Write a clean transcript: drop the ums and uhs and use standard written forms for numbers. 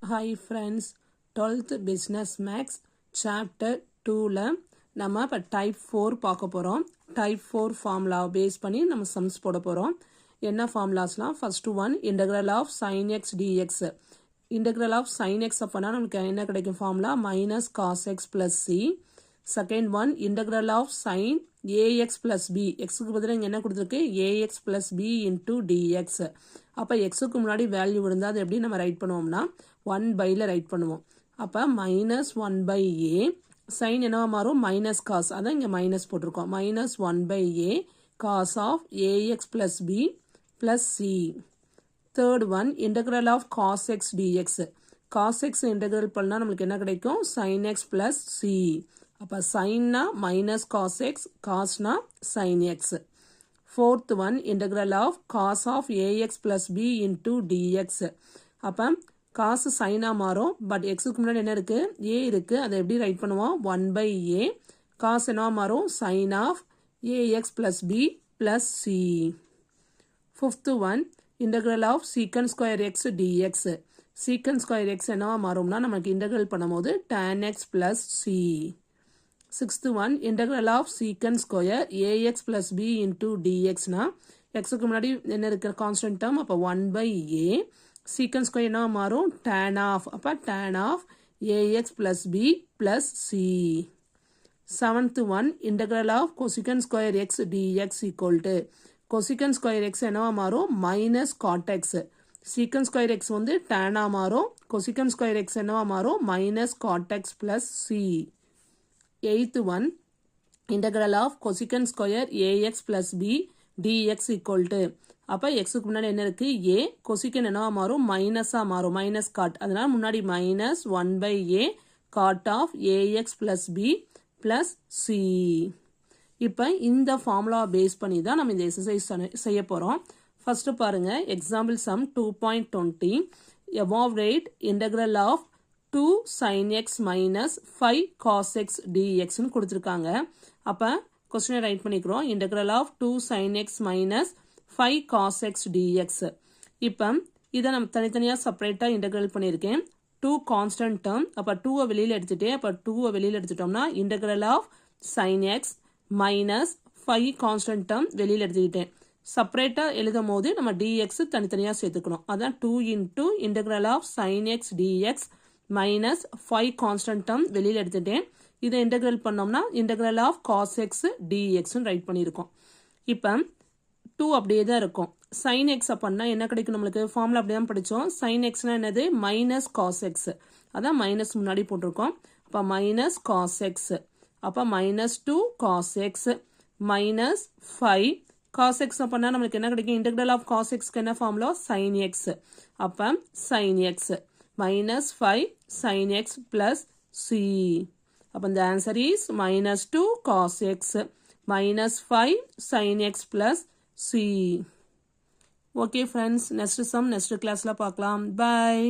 Hi friends, 12th Business Max Chapter 2ல நம்ம இப்போ type 4 பார்க்க போகிறோம். டைப் 4 ஃபார்முலாவை பேஸ் பண்ணி நம்ம சம்ஸ் போட போகிறோம். என்ன ஃபார்முலாஸ்லாம் first one integral of sin x dx. Integral of sin x அப்போனா நமக்கு என்ன கிடைக்கும் formula minus cos x plus C. Second one integral of sin ax plus B. எக்ஸுக்கு பதிலாக இங்கே என்ன கொடுத்துருக்கு ax plus B into dx. அப்போ எக்ஸுக்கு முன்னாடி வேல்யூ இருந்தால் அது எப்படி நம்ம ரைட் பண்ணுவோம்னா 1/ல ரைட் பண்ணுவோம். அப்போ மைனஸ் 1/a சைன் என்னவா மாறும் மைனஸ் காஸ், அதான் இங்கே மைனஸ் போட்டிருக்கோம். Minus 1/a cos of ax plus B plus C. Third one integral of cos x dx. Cos x integral பண்ணால் நம்மளுக்கு என்ன கிடைக்கும் சைன் எக்ஸ் ப்ளஸ் சி. அப்போ சைன்னா மைனஸ் காஸ் எக்ஸ், காஸ்னா sine x. Fourth one integral of cos of ax plus B into dx. அப்போ cos சைனாக மாறும், but எக்ஸுக்கு முன்னாடி என்ன இருக்குது ஏ இருக்குது, அதை எப்படி ரைட் பண்ணுவோம் 1/a காசு என்னவா மாறும் sine of ax plus B plus C. Fifth one integral of secant square x dx. Secant square x என்னவா மாறும்னா நமக்கு இன்டெக்ரல் பண்ணும்போது tan x plus C. Sixth one integral of secant square ax plus B into டிஎக்ஸ்னா எக்ஸுக்கு முன்னாடி என்ன இருக்கிற constant term, அப்போ 1/a சீக்கன் ஸ்கொயர் என்ன மாறும் tan ஆஃப், அப்போ tan of ax plus B plus c. Seventh one integral of cosecant square x dx equal to cosecant square x என்னவா மாறும் minus cot x. Secant square x வந்து tan மாறும், cosecant square x என்னவா மாறும் minus cot x plus c. Eighth one integral of cosecant square ax plus b dx equal to அப்போ எக்ஸுக்கு முன்னாடி என்ன இருக்குது ஏ, கொசிக்கன் என்னவா மாறும் மைனஸாக மாறும் மைனஸ் காட், அதனால் முன்னாடி minus 1/a cot of ax plus B plus c. இப்போ இந்த ஃபார்முலாவை பேஸ் பண்ணி தான் நம்ம இந்த எக்ஸசைஸ் செய்ய போகிறோம். ஃபர்ஸ்ட் பாருங்க example sum 2.20 evaluate integral of 2 sin x minus 5 cos x dx னு கொடுத்துருக்காங்க. அப்போ கொஸ்டினை ரைட் பண்ணிக்கிறோம் integral of 2 sin x minus 5 cos x dx. இப்போ இதை நம்ம தனித்தனியாக செப்பரேட்டாக இன்டெக்ரல் பண்ணியிருக்கேன். 2 கான்ஸ்டன்ட் டேர்ம், அப்போ 2 வெளியில் எடுத்துட்டேன். அப்போ 2 வெளியில் எடுத்துட்டோம்னா integral of sin x minus 5 constant term வெளியில் எடுத்துக்கிட்டேன். செப்பரேட்டாக எழுதும் போது நம்ம dx தனித்தனியாக சேர்த்துக்கணும். அதான் 2 into integral of sin x dx minus 5 constant term வெளியில் எடுத்துட்டேன். இதை இன்டெக்ரல் பண்ணோம்னா இன்டெக்ரல் ஆஃப் காஸ் எக்ஸ் டிஎக்ஸ்ன்னு ரைட் பண்ணியிருக்கோம். இப்போ 2 அப்படியே தான் இருக்கும். சைன் எக்ஸ் அப்படின்னா என்ன கிடைக்கும் நம்மளுக்கு ஃபார்முலா அப்படியே தான் படித்தோம். சைன் எக்ஸ்னா என்னது மைனஸ் காஸ் எக்ஸ், அதான் மைனஸ் முன்னாடி போட்டிருக்கோம். அப்போ மைனஸ் காஸ் எக்ஸ், அப்போ minus 2 cos x minus 5 cos x அப்படின்னா நம்மளுக்கு என்ன கிடைக்கும் இன்டெக்ரல் ஆஃப் காஸ் எக்ஸ்க்கு என்ன ஃபார்முலா சைன் எக்ஸ். அப்போ sine x minus 5 sin x plus c. அப்போ the answer is minus 2 cos x minus 5 sin x plus c. Okay friends, next sum next classல பார்க்கலாம். Bye.